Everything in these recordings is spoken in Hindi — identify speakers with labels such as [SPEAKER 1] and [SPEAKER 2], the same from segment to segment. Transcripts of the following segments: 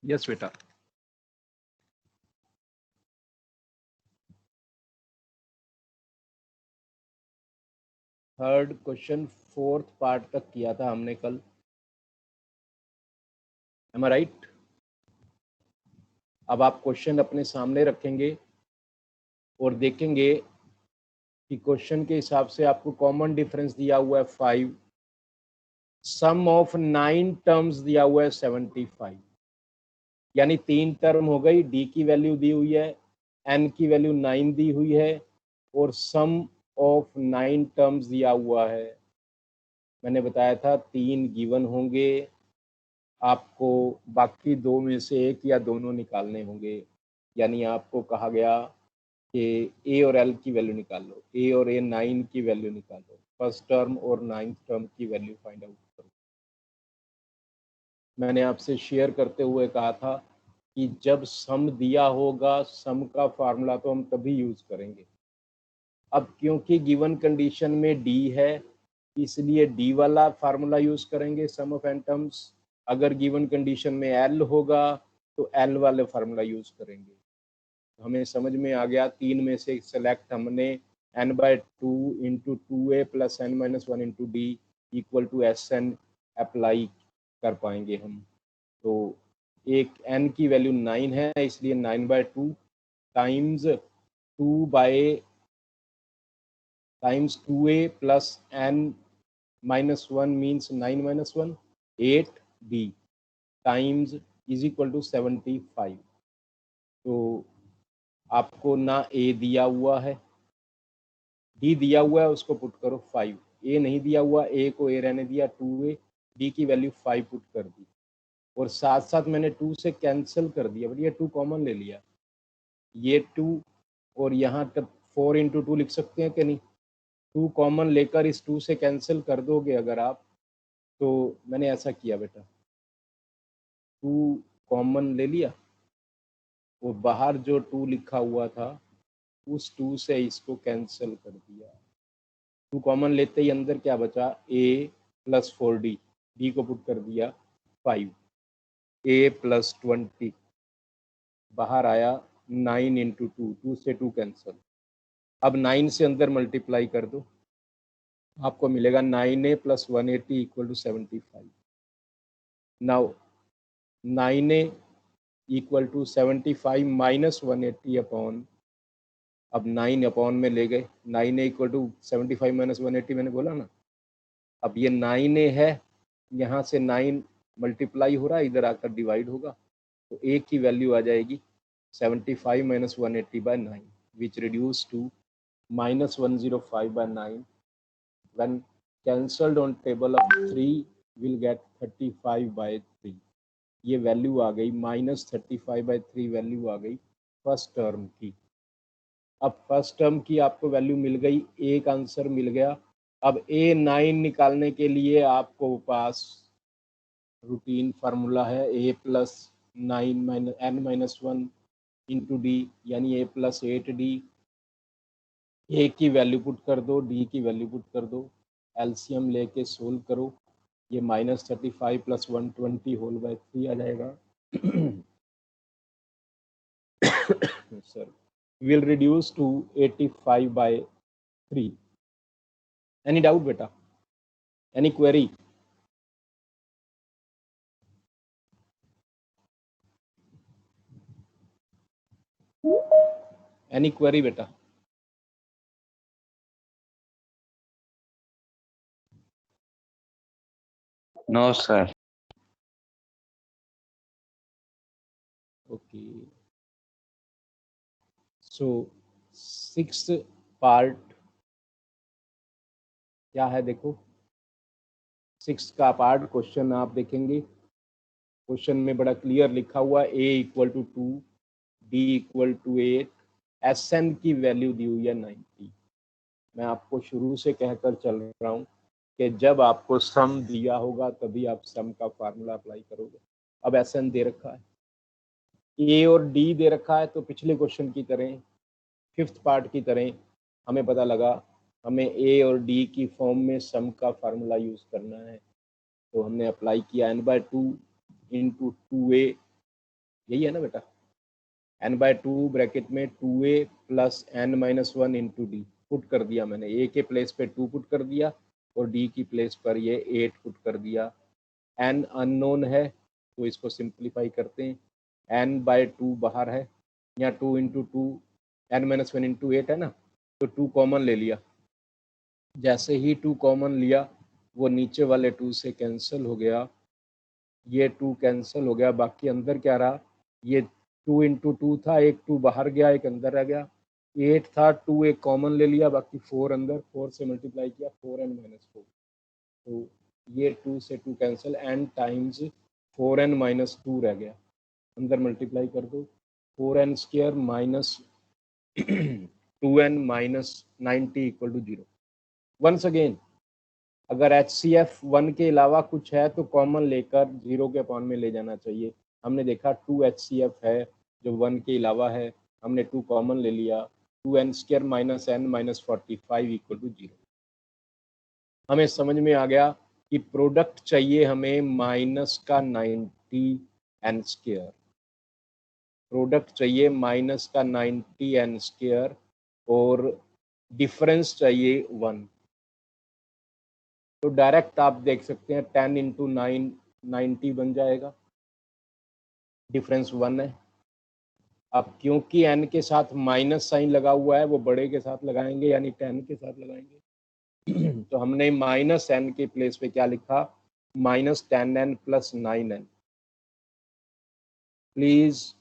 [SPEAKER 1] यस बेटा। थर्ड क्वेश्चन फोर्थ पार्ट तक किया था हमने कल, एम आई राइट? अब आप क्वेश्चन अपने सामने रखेंगे और देखेंगे कि क्वेश्चन के हिसाब से आपको कॉमन डिफरेंस दिया हुआ है 5, सम ऑफ 9 टर्म्स दिया हुआ है 75, यानी 3 टर्म हो गई, डी की वैल्यू दी हुई है, एन की वैल्यू 9 दी हुई है और सम ऑफ 9 टर्म्स दिया हुआ है। मैंने बताया था 3 गिवन होंगे, आपको बाकी 2 में से एक या दोनों निकालने होंगे, यानी आपको कहा गया कि ए और एल की वैल्यू निकाल लो, ए और ए 9 की वैल्यू निकालो, फर्स्ट टर्म और 9th टर्म की वैल्यू फाइंड आउट करो। मैंने आपसे शेयर करते हुए कहा था कि जब सम दिया होगा, सम का फार्मूला तो हम तभी यूज करेंगे। अब क्योंकि गिवन कंडीशन में डी है, इसलिए डी वाला फार्मूला यूज करेंगे सम ऑफ एन टर्म्स। अगर गिवन कंडीशन में एल होगा तो एल वाले फार्मूला यूज करेंगे। हमें समझ में आ गया, 3 में से सेलेक्ट हमने n/2 into 2a plus n minus 1 into D equal to SN apply कर पाएंगे हम। तो एक n की वैल्यू 9 है, इसलिए 9/2 times 2a plus n minus 1 means 9 minus 1 8d times is equal to 75। तो आपको ना ए दिया हुआ है, डी दिया हुआ है, उसको पुट करो 5, ए नहीं दिया हुआ, ए को ए रहने दिया 2a, डी की वैल्यू 5 पुट कर दी और साथ साथ मैंने 2 से कैंसिल कर दिया, बढ़िया 2 कॉमन ले लिया, ये 2 और यहाँ तक 4 इंटू 2 लिख सकते हैं कि नहीं? 2 कॉमन लेकर इस 2 से कैंसिल कर दोगे अगर आप, तो मैंने ऐसा किया बेटा, 2 कॉमन ले लिया और बाहर जो 2 लिखा हुआ था उस 2 से इसको कैंसिल कर दिया। 2 कॉमन लेते ही अंदर क्या बचा, a प्लस 4d, डी को पुट कर दिया 5, a प्लस 20, बाहर आया 9 इंटू 2, 2 से 2 कैंसिल। अब 9 से अंदर मल्टीप्लाई कर दो, आपको मिलेगा 9a plus 180 equal to 75। Now 9a equal to 75 minus 180 upon, अब 9 अपॉन में ले गए, 9a इक्वल टू 75 माइनस 180 मैंने बोला ना। अब ये 9a है, यहाँ से 9 मल्टीप्लाई हो रहा है, इधर आकर डिवाइड होगा, तो a की वैल्यू आ जाएगी 75 minus 180/9 which reduce to minus 105/9। When cancelled on table of 3 will get 35/3। ये वैल्यू आ गई माइनस 35/3, वैल्यू आ गई फर्स्ट टर्म की। अब फर्स्ट टर्म की आपको वैल्यू मिल गई, एक आंसर मिल गया। अब a9 निकालने के लिए आपको पास रूटीन फार्मूला है, a plus 9 minus n minus 1 into D, यानी a प्लस 8d। a की वैल्यू पुट कर दो, d की वैल्यू पुट कर दो, एलसीएम लेके सोल्व करो, ये -35 प्लस 120 होल बाय 3 आ जाएगा। Sir will reduce to 85/3। Any doubt बेटा? Any query? एनी क्वेरी बेटा?
[SPEAKER 2] No sir.
[SPEAKER 1] Okay, so 6th part क्या है देखो, 6th का पार्ट क्वेश्चन आप देखेंगे, क्वेश्चन में बड़ा क्लियर लिखा हुआ है a equal to 2, d equal to 8, SN की वैल्यू दी हुई है 90। मैं आपको शुरू से कहकर चल रहा हूँ कि जब आपको सम दिया होगा तभी आप सम का फार्मूला अप्लाई करोगे। अब SN दे रखा है, a और d दे रखा है, तो पिछले क्वेश्चन की तरह 5th पार्ट की तरह हमें पता लगा हमें a और d की फॉर्म में सम का फार्मूला यूज करना है। तो हमने अप्लाई किया n/2 इंटू 2a यही है ना बेटा, n/2 ब्रैकेट में 2a plus n-1 into D put कर दिया मैंने, a के प्लेस पे 2 पुट कर दिया और d की प्लेस पर ये 8 पुट कर दिया। n अननोन है तो इसको सिंप्लीफाई करते हैं, n/2 बाहर है, या 2 इंटू 2 n-1 इंटू 8 है ना, तो 2 कॉमन ले लिया। जैसे ही 2 कॉमन लिया वो नीचे वाले 2 से कैंसिल हो गया, ये 2 कैंसिल हो गया, बाकी अंदर क्या रहा, ये 2 इंटू 2 था, एक 2 बाहर गया एक अंदर रह गया, 8 था, 2 एक कॉमन ले लिया, बाकी 4 अंदर, 4 से मल्टीप्लाई किया 4n-4, तो ये 2 से 2 कैंसिल, n टाइम्स 4n-2 रह गया, अंदर मल्टीप्लाई कर दो, 4n² minus 2n minus 90 equal to 0। Once again, अगर HCF 1 के अलावा कुछ है तो कॉमन लेकर 0 के अपॉन में ले जाना चाहिए। हमने देखा 2 HCF है जो 1 के अलावा है, हमने 2 कॉमन ले लिया, 2n² minus n minus 45 equal to 0। हमें समझ में आ गया कि प्रोडक्ट चाहिए हमें माइनस का 90n², प्रोडक्ट चाहिए माइनस का 90n² और डिफरेंस चाहिए 1। तो डायरेक्ट आप देख सकते हैं 10 इंटू 9 90 बन जाएगा, डिफरेंस 1 है। अब क्योंकि n के साथ माइनस साइन लगा हुआ है वो बड़े के साथ लगाएंगे, यानी 10 के साथ लगाएंगे तो हमने माइनस n के प्लेस पे क्या लिखा, minus 10n plus 9n। Please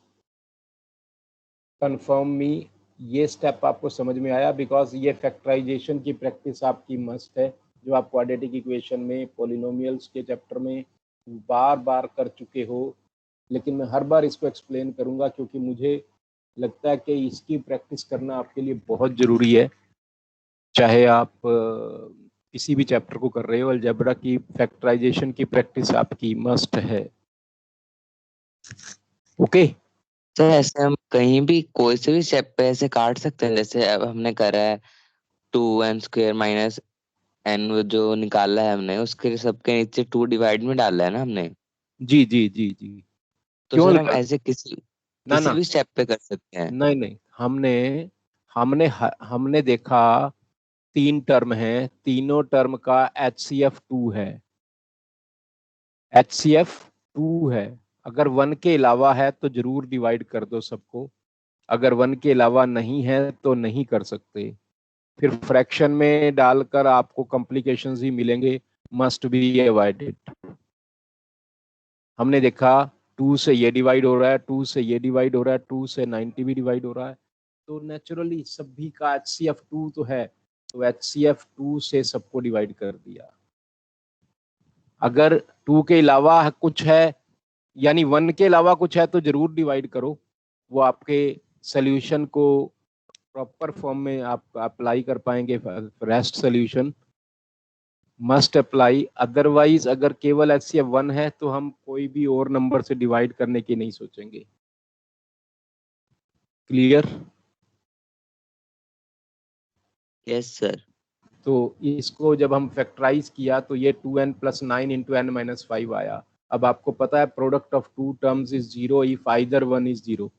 [SPEAKER 1] confirm me ये स्टेप आपको समझ में आया, बिकॉज ये फैक्टराइजेशन की प्रैक्टिस आपकी मस्ट है, जो आप क्वाड्रेटिक इक्वेशन में पॉलिनोमियल्स के चैप्टर में बार बार कर चुके हो, लेकिन मैं हर बार इसको एक्सप्लेन करूंगा क्योंकि मुझे लगता है कि इसकी प्रैक्टिस करना आपके लिए बहुत ज़रूरी है। चाहे आप किसी भी चैप्टर को कर रहे हो, अलजेब्रा की फैक्टराइजेशन की प्रैक्टिस आपकी मस्ट है। ओके
[SPEAKER 2] सर ऐसे हम कहीं भी कोई से भी स्टेप पे ऐसे काट सकते हैं, जैसे अब हमने करा है 2n² माइनस n जो निकाला है हमने, उसके सबके नीचे 2 डिवाइड में डाला है ना हमने,
[SPEAKER 1] जी जी जी जी।
[SPEAKER 2] तो
[SPEAKER 1] क्यों
[SPEAKER 2] सर हम
[SPEAKER 1] लगा,
[SPEAKER 2] ऐसे किसी
[SPEAKER 1] ना
[SPEAKER 2] किसी
[SPEAKER 1] ना,
[SPEAKER 2] भी स्टेप पे कर सकते हैं।
[SPEAKER 1] नहीं नहीं, हमने हमने हमने देखा 3 टर्म है, तीनों टर्म का HCF 2 है, HCF 2 है। अगर 1 के अलावा है तो जरूर डिवाइड कर दो सबको, अगर 1 के अलावा नहीं है तो नहीं कर सकते, फिर फ्रैक्शन में डालकर आपको कॉम्प्लिकेशंस ही मिलेंगे, मस्ट बी अवॉइडेड। हमने देखा 2 से ये डिवाइड हो रहा है, 2 से ये डिवाइड हो रहा है, 2 से 90 भी डिवाइड हो रहा है, तो नेचुरली सभी का HCF 2 तो है, तो HCF 2 से सबको डिवाइड कर दिया। अगर 2 के अलावा कुछ है, यानी 1 के अलावा कुछ है तो जरूर डिवाइड करो, वो आपके सोल्यूशन को प्रॉपर फॉर्म में आप अप्लाई कर पाएंगे। Rest solution must apply, otherwise अगर केवल HCF 1 है तो हम कोई भी और नंबर से डिवाइड करने की नहीं सोचेंगे। क्लियर?
[SPEAKER 2] Yes sir.
[SPEAKER 1] तो इसको जब हम फैक्टराइज किया तो ये 2n प्लस 9 इंटू n-5 आया। अब आपको पता है product of two terms is 0 if either one is 0।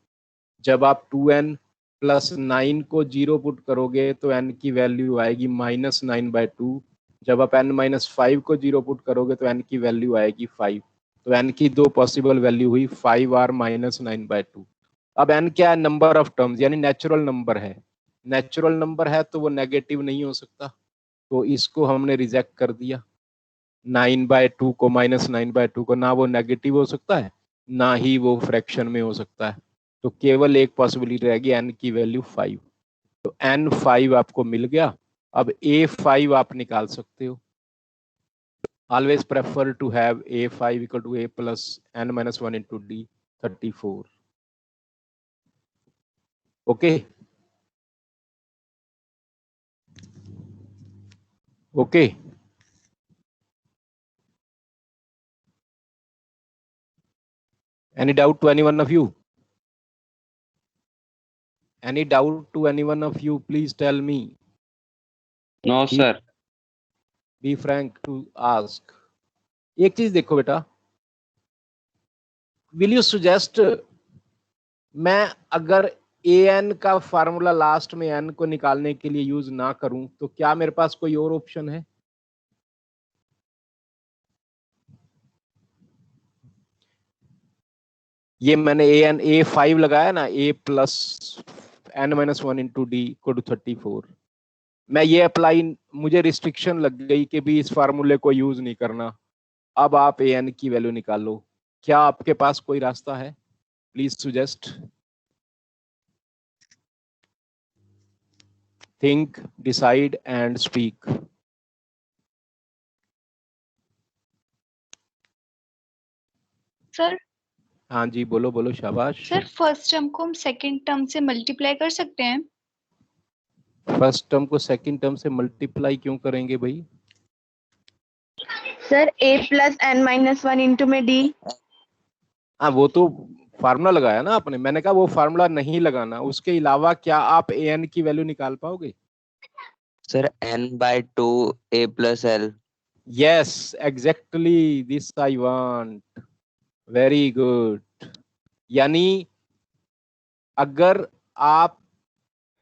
[SPEAKER 1] जब आप 2n प्लस 9 को 0 पुट करोगे तो n की वैल्यू आएगी -9/2। जब आप n-5 को 0 पुट करोगे तो n की वैल्यू आएगी 5। तो n की दो पॉसिबल वैल्यू हुई 5r -9/2। अब n क्या है, नंबर ऑफ टर्म्स, यानी नेचुरल नंबर है। नेचुरल नंबर है तो वो नेगेटिव नहीं हो सकता, तो इसको हमने रिजेक्ट कर दिया। 9/2 को -9/2 को ना वो नेगेटिव हो सकता है ना ही वो फ्रैक्शन में हो सकता है, तो केवल एक पॉसिबिलिटी रहेगी, n की वैल्यू 5। तो n5 आपको मिल गया। अब a5 आप निकाल सकते हो। Always prefer to have a5 equal to a plus n-1 into d 34। Okay okay. Any doubt to any one of you? Any doubt to any one of you? Please tell me.
[SPEAKER 3] No sir.
[SPEAKER 1] Be frank to ask. एक चीज देखो बेटा, will you suggest मैं अगर ए एन का फार्मूला लास्ट में एन को निकालने के लिए यूज ना करूं तो क्या मेरे पास कोई और ऑप्शन है? ये मैंने A5 लगाया ना, A plus n-1 into D equal to 34। मैं ये अप्लाई, मुझे रिस्ट्रिक्शन लग गई कि भी इस फार्मूले को यूज नहीं करना। अब आप an की वैल्यू निकालो। क्या आपके पास कोई रास्ता है? Please suggest, think, decide and speak.
[SPEAKER 4] Sir
[SPEAKER 1] हाँ जी, बोलो बोलो, शाबाश।
[SPEAKER 4] सर फर्स्ट टर्म को हम सेकंड टर्म से मल्टीप्लाई कर सकते हैं?
[SPEAKER 1] फर्स्ट टर्म को सेकंड टर्म से मल्टीप्लाई क्यों करेंगे भाई?
[SPEAKER 5] Sir a plus n-1 into में d।
[SPEAKER 1] हाँ, वो तो फार्मूला लगाया ना आपने। मैंने कहा वो फार्मूला नहीं लगाना, उसके अलावा क्या आप an की वैल्यू निकाल पाओगे?
[SPEAKER 2] Sir n/2 a plus l।
[SPEAKER 1] Yes, exactly this I want. Very good. यानी अगर आप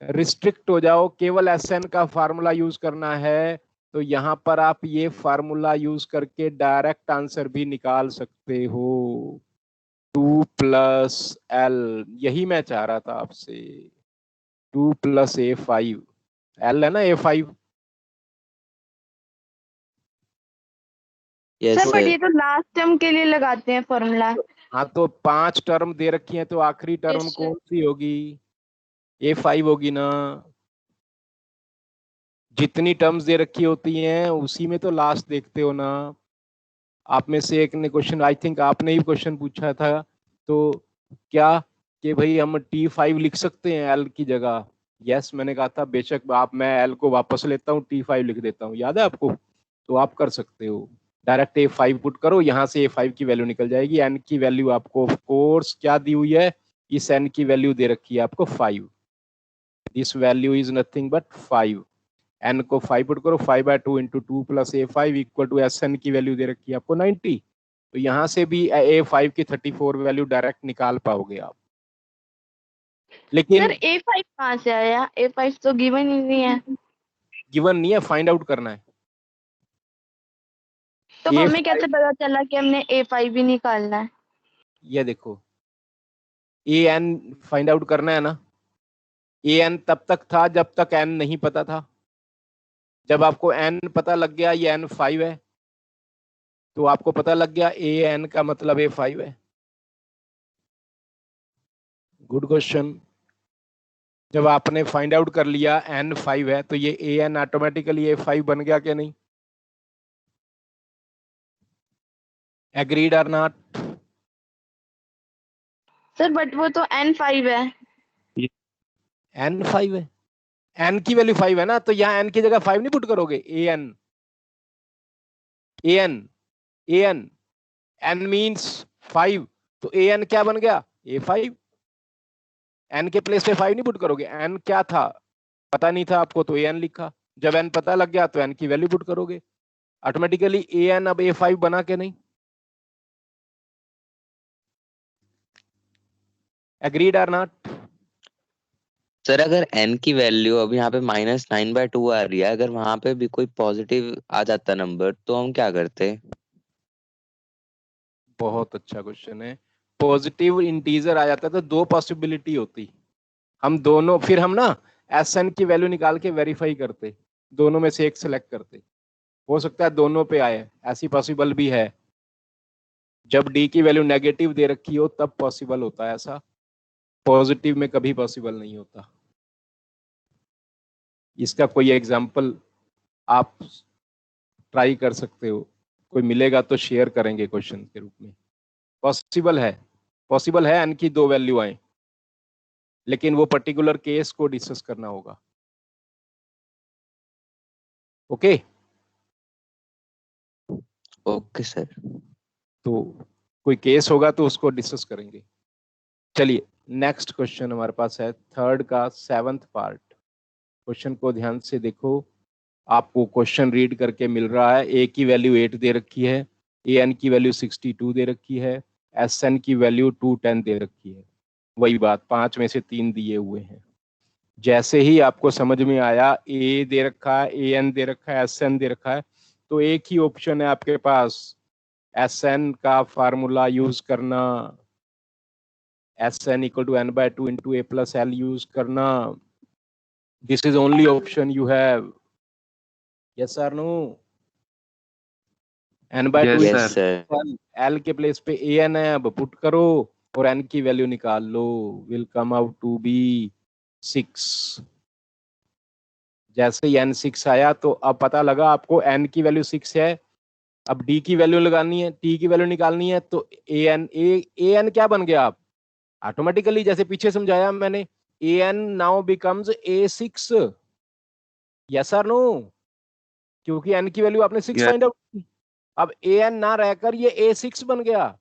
[SPEAKER 1] रिस्ट्रिक्ट हो जाओ, केवल एसएन का फार्मूला यूज करना है, तो यहां पर आप ये फार्मूला यूज करके डायरेक्ट आंसर भी निकाल सकते हो, 2 प्लस एल। यही मैं चाह रहा था आपसे, 2 प्लस A5, एल है ना A5।
[SPEAKER 2] Yes
[SPEAKER 5] sir but
[SPEAKER 2] sir.
[SPEAKER 5] ये तो लास्ट टर्म के लिए लगाते हैं फॉर्मूला।
[SPEAKER 1] हाँ, तो 5 टर्म दे रखी हैं, तो आखिरी टर्म
[SPEAKER 4] Yes, sir.
[SPEAKER 1] कौन सी होगी? A5 होगी ना। जितनी टर्म्स दे रखी होती हैं उसी में तो लास्ट देखते हो ना। आप में से एक ने क्वेश्चन, आई थिंक आपने ही क्वेश्चन पूछा था, तो क्या कि भाई हम T5 लिख सकते हैं एल की जगह? यस, मैंने कहा था बेशक आप, मैं एल को वापस लेता हूँ, T5 लिख देता हूँ, याद है आपको? तो आप कर सकते हो, डायरेक्ट A5 पुट करो, यहाँ से A5 की वैल्यू निकल जाएगी। एन की वैल्यू आपको ऑफ कोर्स क्या दी हुई है? इस एन की वैल्यू दे रखी है आपको 5। This value is nothing but 5। N को 5 पुट करो, 5/2 into 2 plus A5 equal to S N की वैल्यू दे रखी है आपको 90। तो यहाँ से भी A5 की 34 वैल्यू डायरेक्ट निकाल पाओगे आप। लेकिन
[SPEAKER 5] सर a5 कहाँ से आया? a5 तो गिवन ही नहीं है।
[SPEAKER 1] गिवन नहीं है, फाइंड आउट करना है।
[SPEAKER 5] तो
[SPEAKER 1] A5
[SPEAKER 5] हमें कैसे पता चला कि हमने a5 ही निकालना है?
[SPEAKER 1] ये देखो, an फाइंड आउट करना है ना। an तब तक था जब तक n नहीं पता था। जब आपको n पता लग गया, ये n5 है, तो आपको पता लग गया an का मतलब A5 है। Good question. जब आपने फाइंड आउट कर लिया n5 है, तो ये an ऑटोमेटिकली A5 बन गया क्या नहीं? एग्रीड और नॉट?
[SPEAKER 5] सर बट वो तो n5 है।
[SPEAKER 1] n5 है, n की वैल्यू 5 है ना, तो यहाँ n की जगह 5 नहीं पुट करोगे? an an an n means 5, तो an क्या बन गया? A5। n के प्लेस पे 5 नहीं पुट करोगे। n क्या था पता नहीं था आपको, तो an लिखा। जब n पता लग गया तो n की वैल्यू पुट करोगे, ऑटोमेटिकली an अब A5 बना के नहीं? एग्रीड और नॉट?
[SPEAKER 2] सर अगर n की वैल्यू अब यहाँ पे -9/2 आ रही है, अगर वहां पे भी कोई पॉजिटिव आ जाता नंबर तो हम क्या करते?
[SPEAKER 1] बहुत अच्छा क्वेश्चन है। पॉजिटिव इंटीजर आ जाता है तो दो पॉसिबिलिटी होती, हम दोनों, फिर हम ना एसएन की वैल्यू निकाल के वेरीफाई करते, दोनों में से एक सिलेक्ट करते। हो सकता है दोनों पे आए, ऐसी पॉसिबल भी है। जब डी की वैल्यू नेगेटिव दे रखी हो तब पॉसिबल होता है ऐसा, पॉजिटिव में कभी पॉसिबल नहीं होता। इसका कोई एग्जांपल आप ट्राई कर सकते हो, कोई मिलेगा तो शेयर करेंगे क्वेश्चन के रूप में। पॉसिबल है, पॉसिबल है एन की दो वैल्यू आए, लेकिन वो पर्टिकुलर केस को डिस्कस करना होगा। Okay
[SPEAKER 2] okay sir.
[SPEAKER 1] तो कोई केस होगा तो उसको डिस्कस करेंगे। चलिए नेक्स्ट क्वेश्चन हमारे पास है थर्ड का 7th पार्ट। क्वेश्चन को ध्यान से देखो, आपको क्वेश्चन रीड करके मिल रहा है। ए की वैल्यू 8 दे रखी है, ए एन की वैल्यू 62 दे रखी है, एस एन की वैल्यू 210 दे रखी है। वही बात, 5 में से 3 दिए हुए हैं। जैसे ही आपको समझ में आया ए दे रखा है, ए एन दे रखा है, एस एन दे रखा है, तो एक ही ऑप्शन है आपके पास, एस एन का फार्मूला यूज करना, S N equal to N by 2 into A plus L use करना। This is only option you have. Yes और no? N by
[SPEAKER 3] Yes,
[SPEAKER 1] two
[SPEAKER 2] yes
[SPEAKER 3] sir.
[SPEAKER 2] Sir.
[SPEAKER 1] L के प्लेस पे ए एन है, अब पुट करो और एन की वैल्यू निकाल लो, will come out to be 6। जैसे ही एन 6 आया तो अब पता लगा आपको एन की वैल्यू 6 है, अब डी की वैल्यू लगानी है, टी की वैल्यू निकालनी है, तो ए एन क्या बन गया? आप ऑटोमेटिकली, जैसे पीछे समझाया मैंने, A N now becomes A6। Yes और नो? क्योंकि एन की वैल्यू आपने 6
[SPEAKER 3] Yes.
[SPEAKER 1] फाइंड आउट की। अब ए एन ना रहकर ये A6 बन गया।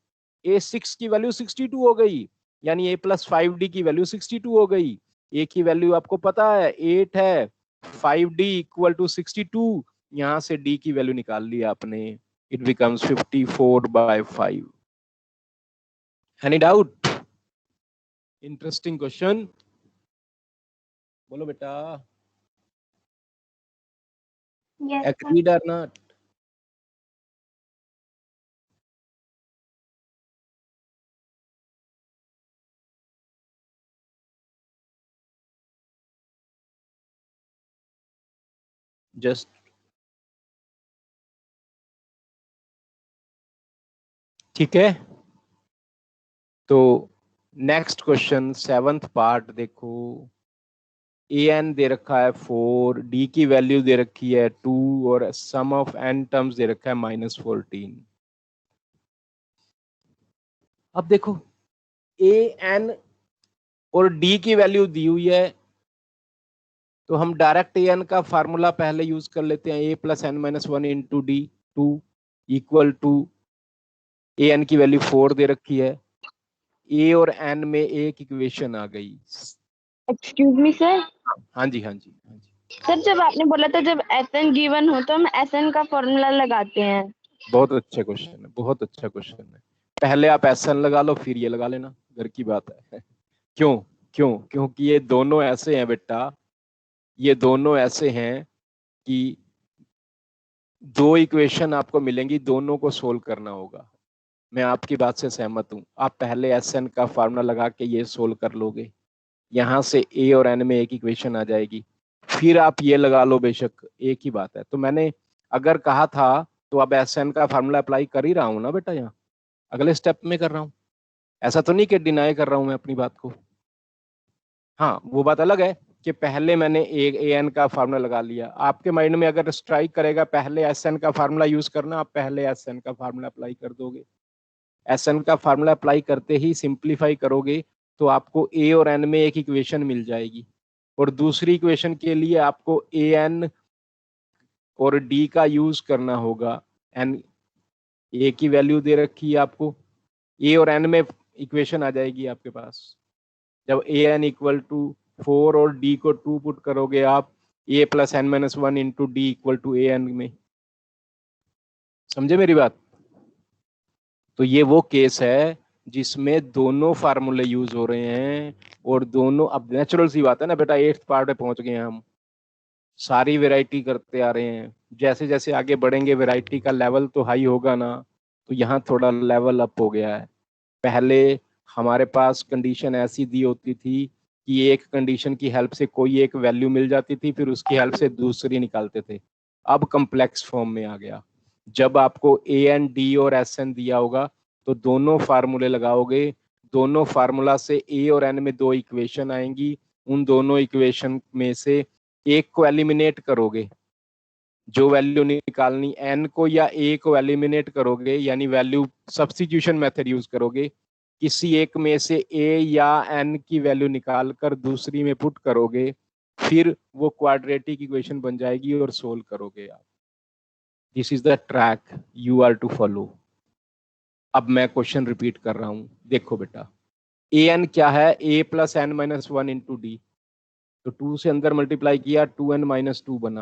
[SPEAKER 1] A6 की वैल्यू 62 हो गई, यानी A प्लस 5D की वैल्यू 62 हो गई। ए की वैल्यू आपको पता है 8 है, 5D इक्वल टू 62, यहां से D की वैल्यू निकाल ली आपने, it becomes 54/5। Any doubt? Interesting question, बोलो बेटा,
[SPEAKER 4] Yes, sir.
[SPEAKER 1] एग्रीड और नॉट? जस्ट ठीक है। तो नेक्स्ट क्वेश्चन 7th पार्ट देखो, ए एन दे रखा है 4, डी की वैल्यू दे रखी है 2 और सम ऑफ एन टर्म्स दे रखा है -14। अब देखो ए एन और डी की वैल्यू दी हुई है, तो हम डायरेक्ट ए एन का फार्मूला पहले यूज कर लेते हैं, A plus N minus 1 into D 2 equal to, A N की वैल्यू 4 दे रखी है, ए और एन में एक इक्वेशन आ गई।
[SPEAKER 5] Excuse me sir.
[SPEAKER 1] हाँ जी, हाँ जी, हाँ जी।
[SPEAKER 5] सर जब आपने बोला था जब एस एन गिवन हो तो हम एस एन का फॉर्मूला लगाते हैं।
[SPEAKER 1] बहुत अच्छा क्वेश्चन है, बहुत अच्छा क्वेश्चन है। पहले आप एस एन लगा लो, फिर ये लगा लेना, घर की बात है। क्यों? क्योंकि ये दोनों ऐसे हैं बेटा, ये दोनों ऐसे हैं कि दो इक्वेशन आपको मिलेंगी, दोनों को सोल्व करना होगा। मैं आपकी बात से सहमत हूं। आप पहले एस एन का फार्मूला लगा के ये सोल्व कर लोगे, यहाँ से ए और एन में एक इक्वेशन आ जाएगी, फिर आप ये लगा लो, बेशक एक ही बात है। तो मैंने अगर कहा था तो अब एस एन का फार्मूला अप्लाई कर ही रहा हूँ ना बेटा, यहाँ अगले स्टेप में कर रहा हूँ, ऐसा तो नहीं कि डिनाई कर रहा हूँ मैं अपनी बात को। हाँ, वो बात अलग है कि पहले मैंने ए एन का फार्मूला लगा लिया। आपके माइंड में अगर स्ट्राइक करेगा पहले एस एन का फार्मूला यूज करना, आप पहले एस एन का फार्मूला अप्लाई कर दोगे। एस एन का फार्मूला अप्लाई करते ही सिंप्लीफाई करोगे तो आपको ए और एन में एक इक्वेशन मिल जाएगी, और दूसरी इक्वेशन के लिए आपको ए एन और डी का यूज करना होगा। एन, ए की वैल्यू दे रखी है आपको, ए और एन में इक्वेशन आ जाएगी आपके पास। जब ए एन इक्वल टू 4 और डी को 2 पुट करोगे आप, A plus N minus 1 into D equal to A N में। समझे मेरी बात? तो ये वो केस है जिसमें दोनों फार्मूले यूज हो रहे हैं, और दोनों, अब नेचुरल सी बात है ना बेटा, 8th पार्ट में पहुंच गए हैं हम, सारी वैरायटी करते आ रहे हैं। जैसे जैसे आगे बढ़ेंगे वैरायटी का लेवल तो हाई होगा ना, तो यहाँ थोड़ा लेवल अप हो गया है। पहले हमारे पास कंडीशन ऐसी दी होती थी कि एक कंडीशन की हेल्प से कोई एक वैल्यू मिल जाती थी, फिर उसकी हेल्प से दूसरी निकालते थे। अब कम्प्लेक्स फॉर्म में आ गया। जब आपको ए एन डी और एस एन दिया होगा तो दोनों फार्मूले लगाओगे, दोनों फार्मूला से ए और एन में दो इक्वेशन आएंगी, उन दोनों इक्वेशन में से एक को एलिमिनेट करोगे, जो वैल्यू निकालनी एन को या ए को एलिमिनेट करोगे, यानी वैल्यू सब्स्टिट्यूशन मेथड यूज करोगे, किसी एक में से ए या एन की वैल्यू निकाल कर दूसरी में पुट करोगे, फिर वो क्वाड्रेटिक इक्वेशन बन जाएगी और सोल्व करोगे आप। This is the track you are to follow. अब मैं क्वेश्चन रिपीट कर रहा हूं, देखो बेटा, ए एन क्या है? A plus N minus 1 into D, तो 2 से अंदर मल्टीप्लाई किया, 2n माइनस 2 बना,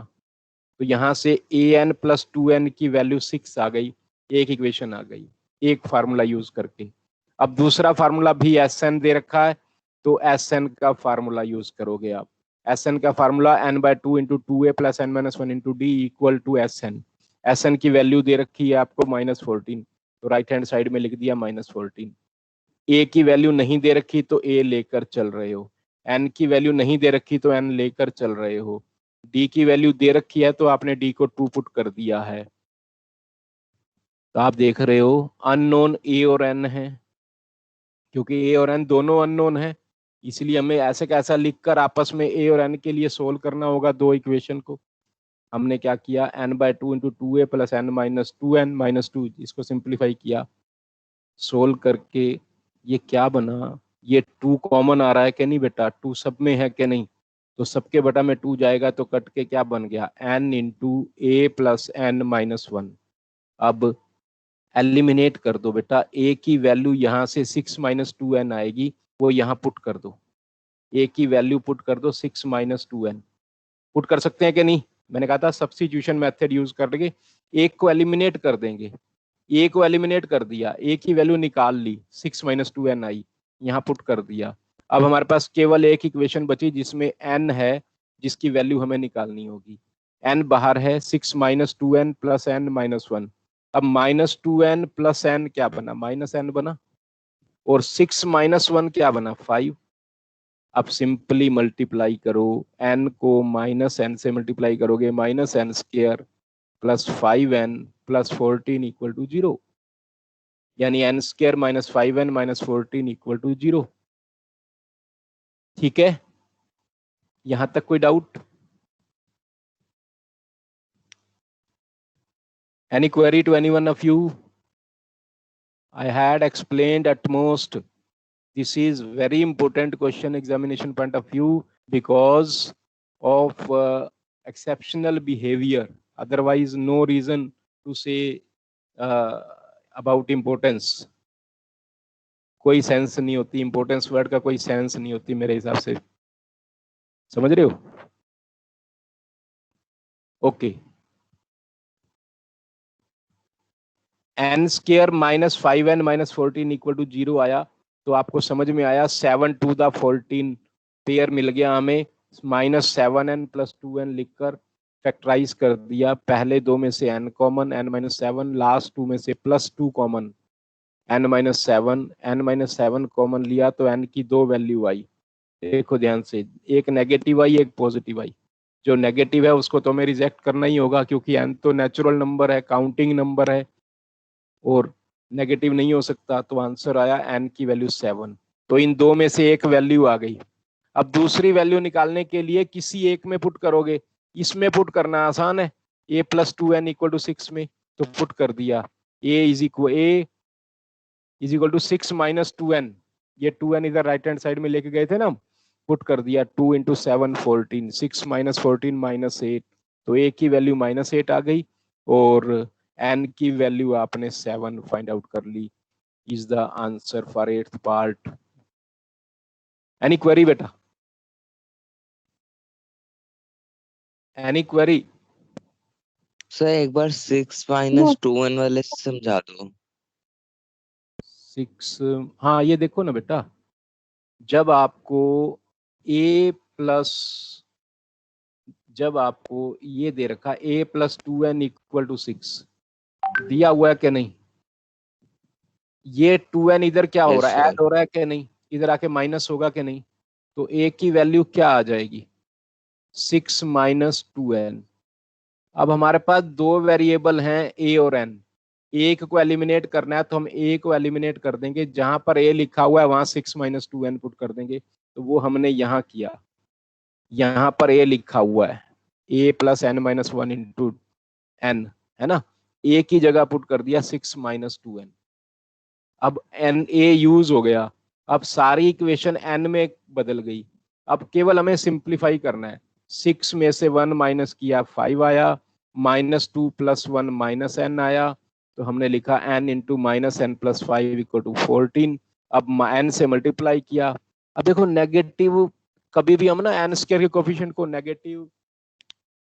[SPEAKER 1] तो यहां से ए एन प्लस 2n की वैल्यू 6 आ गई, एक इक्वेशन आ गई एक फार्मूला यूज करके। अब दूसरा फार्मूला भी एस एन दे रखा है, तो एस एन का फार्मूला यूज करोगे आप। एस एन का formula n/2 into 2a plus n-1 into D equal to S N. S N की वैल्यू दे रखी है आपको -14, तो राइट हैंड साइड में लिख दिया -14। ए की वैल्यू नहीं दे रखी तो ए लेकर चल रहे हो, एन की वैल्यू नहीं दे रखी तो एन लेकर चल रहे हो, डी की वैल्यू दे रखी है तो आपने डी को 2 पुट कर दिया है। तो आप देख रहे हो अननोन ए और एन है, क्योंकि ए और एन दोनों अननोन है, इसलिए हमें ऐसे कैसा लिखकर आपस में ए और एन के लिए सोल्व करना होगा दो इक्वेशन को। हमने क्या किया, n/2 into 2a plus n-2n-2, इसको सिंप्लीफाई किया, सोल्व करके ये क्या बना, ये 2 कॉमन आ रहा है कि नहीं बेटा, 2 सब में है कि नहीं, तो सबके बटा में 2 जाएगा तो कट के क्या बन गया, n into A plus n-1। अब एलिमिनेट कर दो बेटा, a की वैल्यू यहाँ से 6 - 2n आएगी, वो यहाँ पुट कर दो, a की वैल्यू पुट कर दो 6 - 2n। पुट कर सकते हैं कि नहीं, मैंने कहा था सब्स्टिट्यूशन मेथड यूज करके एक को एलिमिनेट कर देंगे, a को एलिमिनेट कर दिया, a की वैल्यू निकाल ली, 6 - 2n आई, यहाँ पुट कर दिया। अब हमारे पास केवल एक इक्वेशन बची जिसमें n है, जिसकी वैल्यू हमें निकालनी होगी। n बाहर है, 6 - 2n प्लस n-1। अब -2n प्लस n क्या बना, -n बना, और 6 - 1 क्या बना, 5। अब सिंपली मल्टीप्लाई करो, n को -n से मल्टीप्लाई करोगे, -n² plus 5n plus 14 equal to 0, यानी n² - 5n - 14 इक्वल टू 0। ठीक है, यहां तक कोई doubt? Any query to anyone of you? I had explained at most. This is very important question examination point of view because of exceptional behavior. Otherwise, no reason to say about importance. कोई सेंस नहीं होती, इंपोर्टेंस वर्ड का कोई सेंस नहीं होती मेरे हिसाब से, समझ रहे हो? Okay, n² - 5n - 14 equal to 0 आया, तो आपको समझ में आया 7 to the 14 पेयर मिल गया हमें, -7n + 2n लिखकर फैक्टराइज कर दिया, पहले दो में से n कॉमन, n-7, लास्ट 2 में से +2 कॉमन, n-7, n-7 कॉमन लिया तो n की 2 वैल्यू आई। देखो ध्यान से, एक नेगेटिव आई, एक पॉजिटिव आई। जो नेगेटिव है उसको तो हमें रिजेक्ट करना ही होगा, क्योंकि n तो नेचुरल नंबर है, काउंटिंग नंबर है, और नेगेटिव नहीं हो सकता, तो आंसर आया n की वैल्यू 7। तो इन दो में से एक वैल्यू आ गई। अब दूसरी वैल्यू निकालने के लिए किसी एक में पुट करोगे, इसमें पुट करना आसान है, a + 2n = 6 में, तो पुट कर दिया, a is equal to 6 - 2n, ये 2n इधर राइट हैंड साइड में लेके गए थे ना, पुट कर दिया, 2 × 7 14, 6 - 14 -8, तो a की वैल्यू -8 आ गई, और n की वैल्यू आपने 7 फाइंड आउट कर ली। Is the answer for 8th part. Any query बेटा, एनी क्वेरी?
[SPEAKER 2] सर एक बार 6 - 2n वाले से समझा दो।
[SPEAKER 1] 6, हाँ ये देखो ना बेटा, जब आपको ये दे रखा a + 2n = 6 दिया हुआ है कि नहीं, ये 2n इधर क्या हो रहा है, ऐड हो रहा है कि नहीं, इधर आके माइनस होगा कि नहीं, तो a की वैल्यू क्या आ जाएगी, 6 - 2n। अब हमारे पास दो वेरिएबल हैं a और n, एक को एलिमिनेट करना है तो हम a को एलिमिनेट कर देंगे, जहां पर a लिखा हुआ है वहां 6 - 2n पुट कर देंगे, तो वो हमने यहाँ किया, यहाँ पर a लिखा हुआ है, a + n-1 इंटू n है ना, a की जगह पुट कर दिया 6 - 2n। अब n a यूज हो गया, अब सारी इक्वेशन n में बदल गई, अब केवल हमें सिंप्लीफाई करना है, 6 में से 1 माइनस किया 5 आया, -2 + 1 -n आया, तो हमने लिखा n इंटू -n + 5 = 14। अब n से मल्टीप्लाई किया, अब देखो नेगेटिव, कभी भी हम ना n² के कोफिशिएंट को नेगेटिव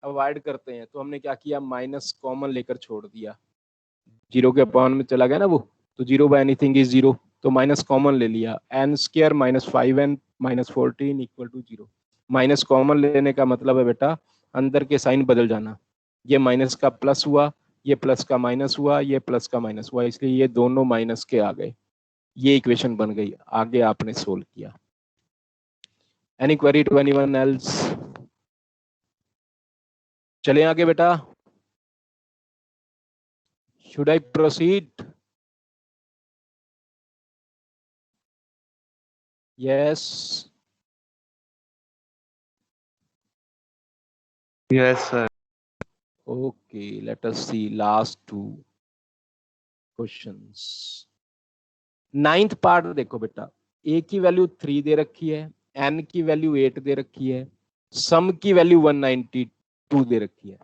[SPEAKER 1] अवॉइड करते हैं, तो हमने क्या किया, माइनस कॉमन लेकर छोड़ दिया, 0 के अपॉन में चला गया ना वो, तो 0 बाय एनीथिंग इज 0, तो माइनस कॉमन ले लिया, N square minus 5n minus 14 equal to 0। Minus common लेने का मतलब है बेटा अंदर के साइन बदल जाना, ये माइनस का प्लस हुआ, ये प्लस का माइनस हुआ, ये प्लस का माइनस हुआ, इसलिए ये दोनों माइनस के आ गए, ये इक्वेशन बन गई। आगे आपने सोल्व किया। Any query to anyone else? चलें आगे बेटा, should I proceed? Yes,
[SPEAKER 3] Yes, sir.
[SPEAKER 1] okay, let us see last two questions. Ninth part देखो बेटा, ए की वैल्यू 3 दे रखी है, एन की वैल्यू 8 दे रखी है, सम की वैल्यू 192 दे रखी है।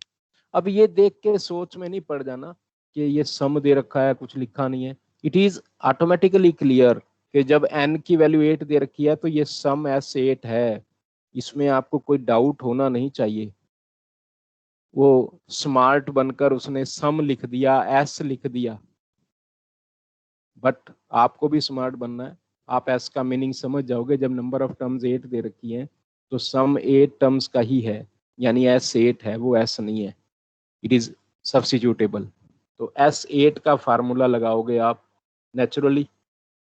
[SPEAKER 1] अब ये देख के सोच में नहीं पड़ जाना कि ये सम दे रखा है, कुछ लिखा नहीं है। इट इज ऑटोमेटिकली क्लियर कि जब एन की वैल्यू 8 दे रखी है तो ये सम एस 8 है, इसमें आपको कोई डाउट होना नहीं चाहिए। वो स्मार्ट बनकर उसने सम लिख दिया, एस लिख दिया, बट आपको भी स्मार्ट बनना है। आप एस का मीनिंग समझ जाओगे, जब नंबर ऑफ टर्म्स 8 दे रखी है तो सम 8 टर्म्स का ही है, यानी एस 8 है, वो एस नहीं है, इट इज सब्स्टिट्यूटेबल। तो एस 8 का फार्मूला लगाओगे आप नेचुरली।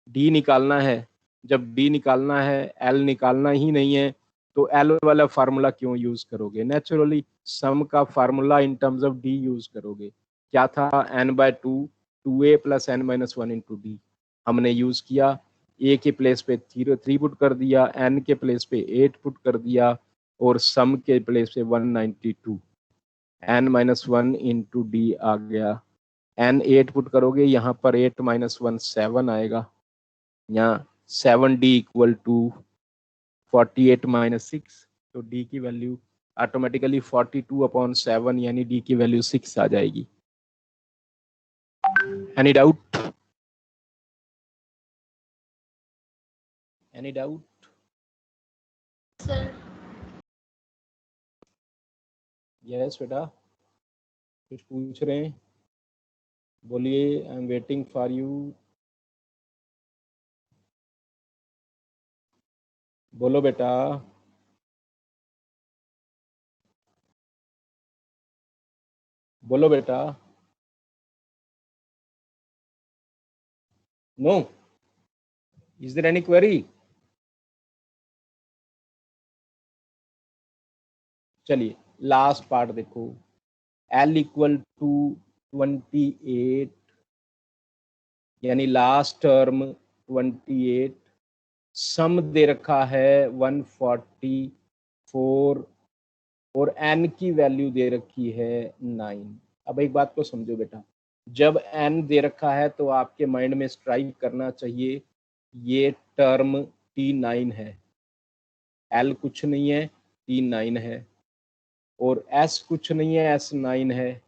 [SPEAKER 1] डी निकालना है, जब डी निकालना है, एल निकालना ही नहीं है, तो एल वाला फार्मूला क्यों यूज करोगे? नेचुरली सम का formula in terms of D use करोगे। क्या था? n/2 2a plus n minus 1 into D हमने यूज किया। ए के प्लेस पे 3 पुट कर दिया, n के प्लेस पे 8 पुट कर दिया, और सम के प्लेस पे 192, n माइनस 1 इंटू डी आ गया। n 8 पुट करोगे, यहाँ पर 8 माइनस 1 7 आएगा, यहाँ 7d इक्वल टू 48 माइनस 6, तो d की वैल्यू ऑटोमेटिकली 42/7 यानी d की वैल्यू 6 आ जाएगी। Any doubt? Any doubt?
[SPEAKER 4] Sir
[SPEAKER 1] yes बेटा, कुछ पूछ रहे हैं? बोलिए, I am waiting for you. बोलो बेटा। बोलो बेटा। No? Is there any query? चलिए लास्ट पार्ट देखो, L इक्वल टू 28 यानी लास्ट टर्म 28, सम दे रखा है 144 और n की वैल्यू दे रखी है 9। अब एक बात को समझो बेटा, जब n दे रखा है तो आपके माइंड में स्ट्राइक करना चाहिए ये टर्म T9 है, L कुछ नहीं है, T9 है, और S कुछ नहीं है, S9 है।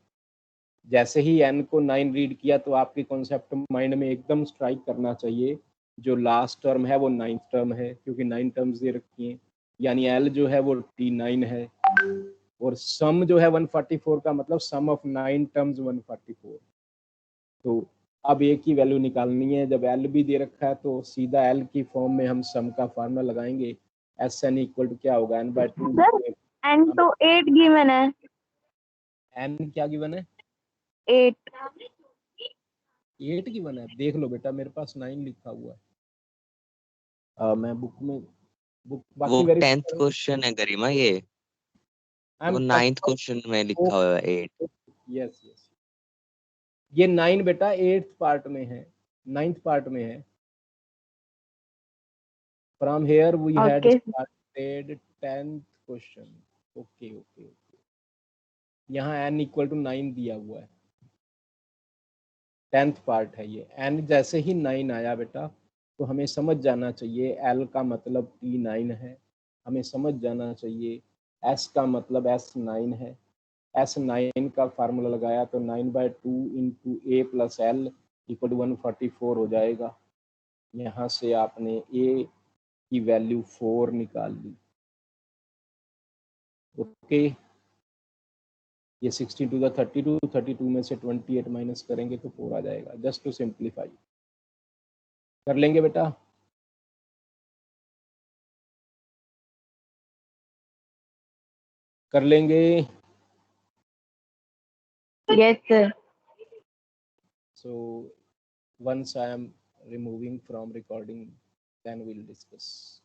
[SPEAKER 1] जैसे ही n को 9 रीड किया तो आपके कॉन्सेप्ट माइंड में एकदम स्ट्राइक करना चाहिए जो लास्ट टर्म है वो 9th टर्म है, क्योंकि 9 टर्म्स दे रखी हैं, यानी L जो है वो T9 है, और सम जो है 144 का मतलब सम ऑफ 9 टर्म्स 144। तो अब ए की वैल्यू निकालनी है, जब L भी दे रखा है तो सीधा L की फॉर्म में हम सम का फार्मूला लगाएंगे। Sn इक्वल टू क्या होगा? n/2।
[SPEAKER 5] सर एन तो 8 गिवन है।
[SPEAKER 1] n क्या गिवन है?
[SPEAKER 5] 8
[SPEAKER 1] 8 गिवन है? देख लो बेटा, मेरे पास 9 लिखा हुआ है। मैं बुक में बुक
[SPEAKER 2] वो
[SPEAKER 1] बाकी वेरी
[SPEAKER 2] 10th क्वेश्चन है गरिमा, ये वो 9th क्वेश्चन में लिखा हुआ है 8।
[SPEAKER 1] यस यस, ये 9 बेटा 8th पार्ट में है, 9th पार्ट में है। From here we had
[SPEAKER 5] okay
[SPEAKER 1] started 10th question. Okay okay, यहाँ n इक्वल टू 9 दिया हुआ है, 10th पार्ट है ये। n जैसे ही 9 आया बेटा तो हमें समझ जाना चाहिए L का मतलब T9 है, हमें समझ जाना चाहिए S का मतलब S9 है। S9 का फार्मूला लगाया तो 9/2 into A plus L equal to 144 हो जाएगा। यहाँ से आपने A की वैल्यू 4 निकाल ली। ओके, ये 16 टू द 32, 32 में से 28 माइनस करेंगे तो 4 आ जाएगा, जस्ट टू सिंप्लीफाई। कर लेंगे बेटा? कर लेंगे?
[SPEAKER 5] Yes, sir.
[SPEAKER 1] So once I am removing from recording, then we'll discuss.